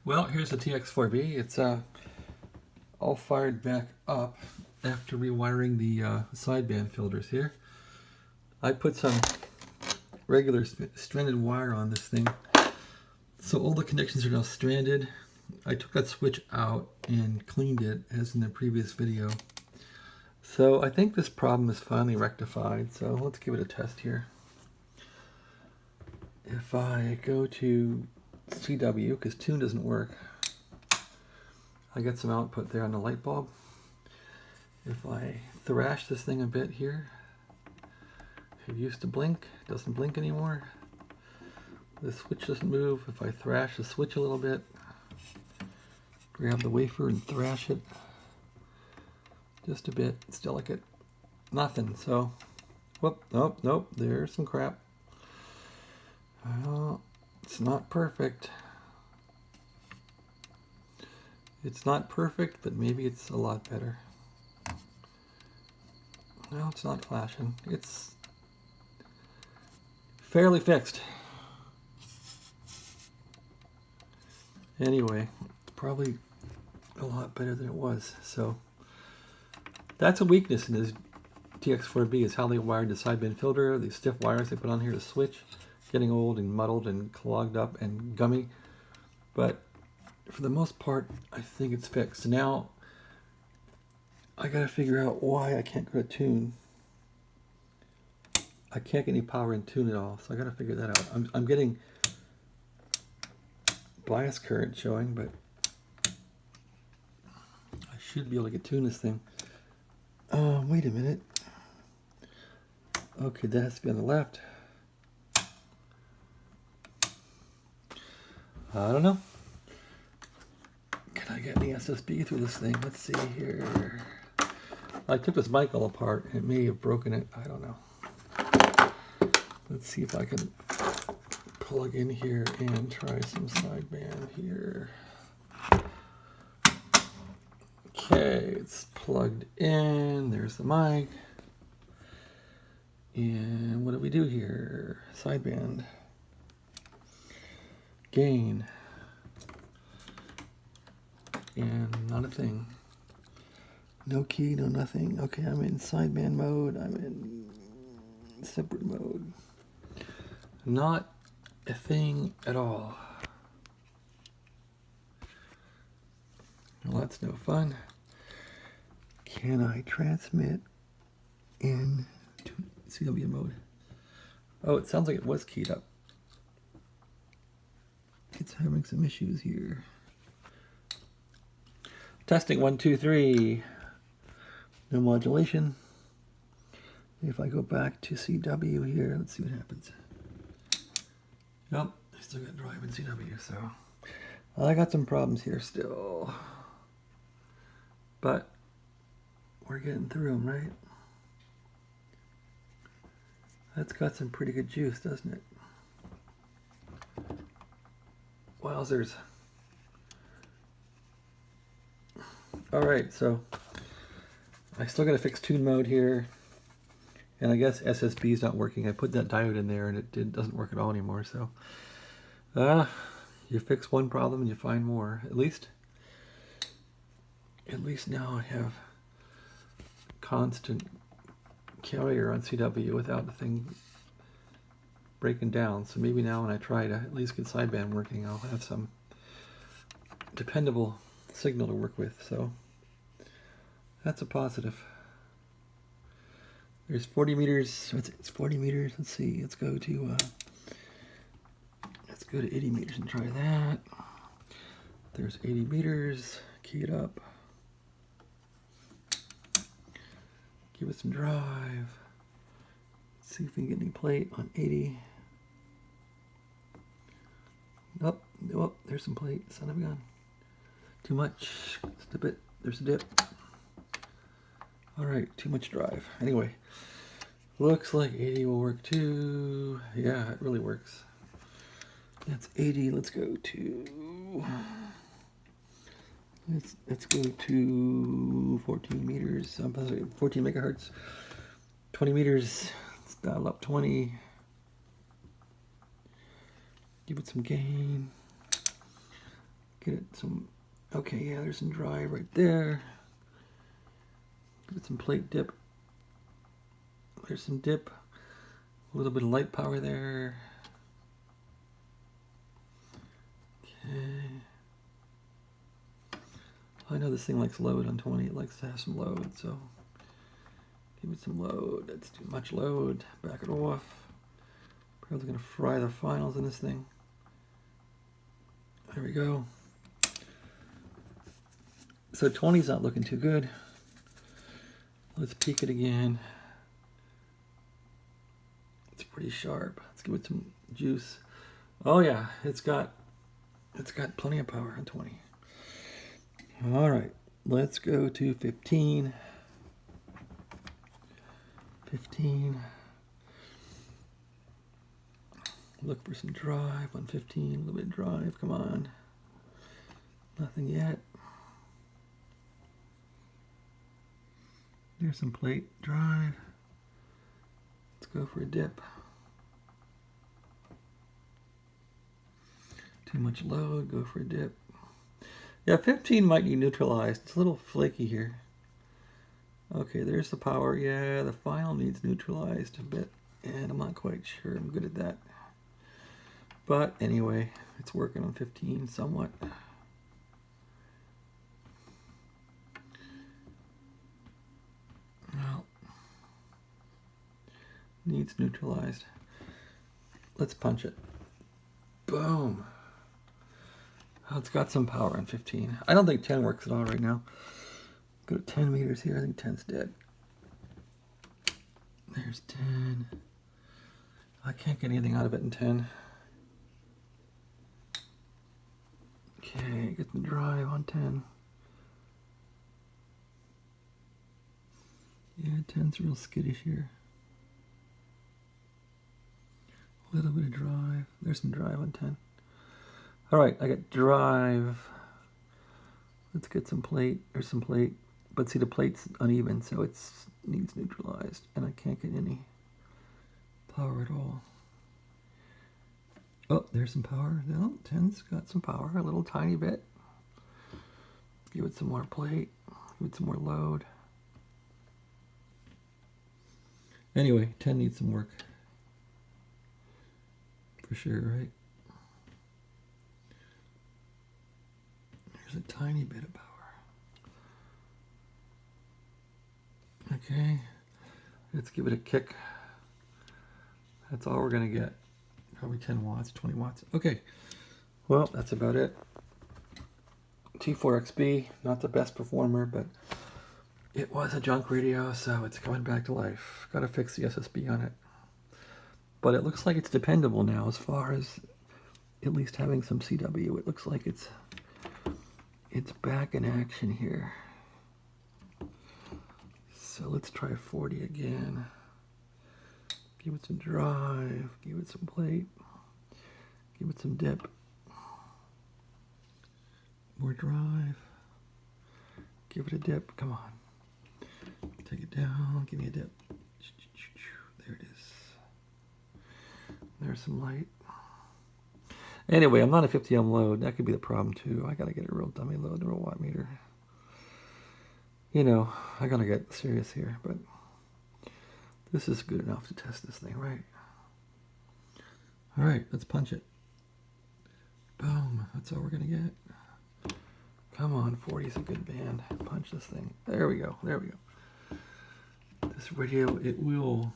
Well, here's the TX4B. It's all fired back up after rewiring the sideband filters here. I put some regular stranded wire on this thing, so all the connections are now stranded. I took that switch out and cleaned it as in the previous video. So I think this problem is finally rectified, so let's give it a test here. If I go to CW, because tune doesn't work, I get some output there on the light bulb. If I thrash this thing a bit here, it used to blink, doesn't blink anymore. The switch doesn't move. If I thrash the switch a little bit, grab the wafer and thrash it just a bit, it's delicate, nothing. So, whoop, nope, there's some crap. Well, it's not perfect. It's not perfect, but maybe it's a lot better. No, it's not flashing. It's fairly fixed. Anyway, probably a lot better than it was. So that's a weakness in this TX4B, is how they wired the sideband filter. These stiff wires they put on here to switch, getting old and muddled and clogged up and gummy. But for the most part, I think it's fixed. Now I gotta figure out why I can't go to tune. I can't get any power in tune at all, so I gotta figure that out. I'm getting bias current showing, but I should be able to get tune this thing. Wait a minute. Okay, that has to be on the left. I don't know. Can I get any SSB through this thing? Let's see here. I took this mic all apart. It may have broken it. I don't know. Let's see if I can plug in here and try some sideband here. Okay, it's plugged in. There's the mic. And what do we do here? Sideband. Gain. And not a thing. No key, no nothing. Okay, I'm in sideband mode. I'm in separate mode. Not a thing at all. Well, that's no fun. Can I transmit in CW mode? Oh, it sounds like it was keyed up. It's having some issues here. Testing 1, 2, 3. No modulation. If I go back to CW here, let's see what happens. Nope, I still got drive in CW, so I got some problems here still. But we're getting through them, right? That's got some pretty good juice, doesn't it? Wowzers. Alright, so I still got to fix tune mode here. And I guess SSB is not working. I put that diode in there and it doesn't work at all anymore. So you fix one problem and you find more. At least now I have constant carrier on CW without the thing breaking down. So maybe now when I try to at least get sideband working, I'll have some dependable signal to work with. So that's a positive. There's 40 meters. It's 40 meters. Let's see. Let's go to 80 meters and try that. There's 80 meters. Key it up. Give it some drive. Let's see if we can get any plate on 80. Oh, there's some plate. Son of a gun. Too much. Dip it. There's a dip. Alright, too much drive. Anyway, looks like 80 will work too. Yeah, it really works. That's 80. Let's go to... Let's go to 14 meters. 14 megahertz. 20 meters. Let's dial up 20. Give it some gain. Get it some, okay, yeah, there's some drive right there. Give it some plate dip. There's some dip. A little bit of light power there. Okay. I know this thing likes load on 20. It likes to have some load, so give it some load. That's too much load. Back it off. Probably going to fry the finals in this thing. There we go. So 20's not looking too good. Let's peek it again. It's pretty sharp. Let's give it some juice. Oh yeah, it's got plenty of power on 20. All right, let's go to 15. 15. Look for some drive on 15. A little bit of drive. Come on. Nothing yet. There's some plate drive. Let's go for a dip. Too much load. Go for a dip. Yeah, 15 might be neutralized. It's a little flaky here. Okay, there's the power. Yeah, the final needs neutralized a bit, and I'm not quite sure I'm good at that. But anyway, it's working on 15 somewhat. Well, needs neutralized. Let's punch it. Boom. Oh, it's got some power on 15. I don't think 10 works at all right now. Go to 10 meters here. I think 10's dead. There's 10. I can't get anything out of it in 10. Okay, get the drive on 10. Yeah, 10's real skittish here. A little bit of drive. There's some drive on 10. All right, I got drive. Let's get some plate. There's some plate. But see, the plate's uneven, so it needs neutralized. And I can't get any power at all. Oh, there's some power. No, 10's got some power, a little tiny bit. Give it some more plate. Give it some more load. Anyway, 10 needs some work. For sure, right? There's a tiny bit of power. Okay, let's give it a kick. That's all we're gonna get. Probably 10 watts, 20 watts. Okay, well, that's about it. T4XB, not the best performer, but it was a junk radio, so it's coming back to life. Gotta fix the SSB on it. But it looks like it's dependable now as far as at least having some CW. It looks like it's back in action here. So let's try 40 again. Give it some drive, give it some plate, give it some dip. More drive. Give it a dip, come on. Take it down, give me a dip. There it is. There's some light. Anyway, I'm not a 50 ohm load. That could be the problem too. I gotta get a real dummy load, a real watt meter. You know, I gotta get serious here, but this is good enough to test this thing, right? All right, let's punch it. Boom, that's all we're gonna get. Come on, 40's a good band. Punch this thing. There we go, there we go. This radio, it will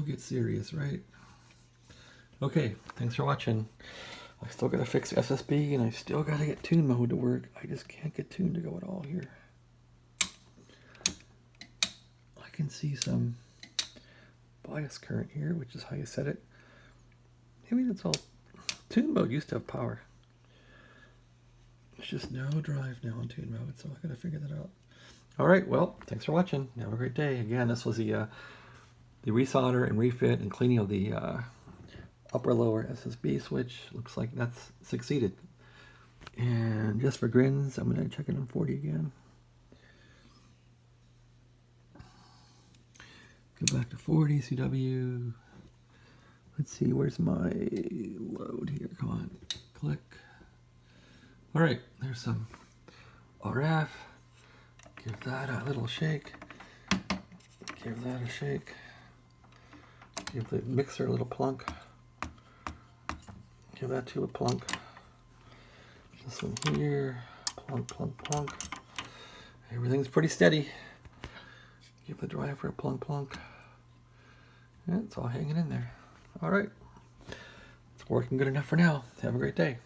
get serious, right? Okay, thanks for watching. I still gotta fix SSB and I still gotta get tune mode to work. I just can't get tune to go at all here. I can see some bias current here, which is how you set it. Maybe that's all. Tune mode used to have power. There's just no drive now on tune mode, so I gotta figure that out. All right, well, thanks for watching. Have a great day. Again, this was the resolder and refit and cleaning of the upper lower SSB switch. Looks like that's succeeded. And just for grins, I'm gonna check it on 40 again. Go back to 40 CW. Let's see, where's my load here? Come on. Click. All right, there's some RF. Give that a little shake. Give that a shake. Give the mixer a little plunk. Give that to a plunk. This one here. Plunk, plunk, plunk. Everything's pretty steady. Give the driver a plunk, plunk. Yeah, it's all hanging in there. All right. It's working good enough for now. Have a great day.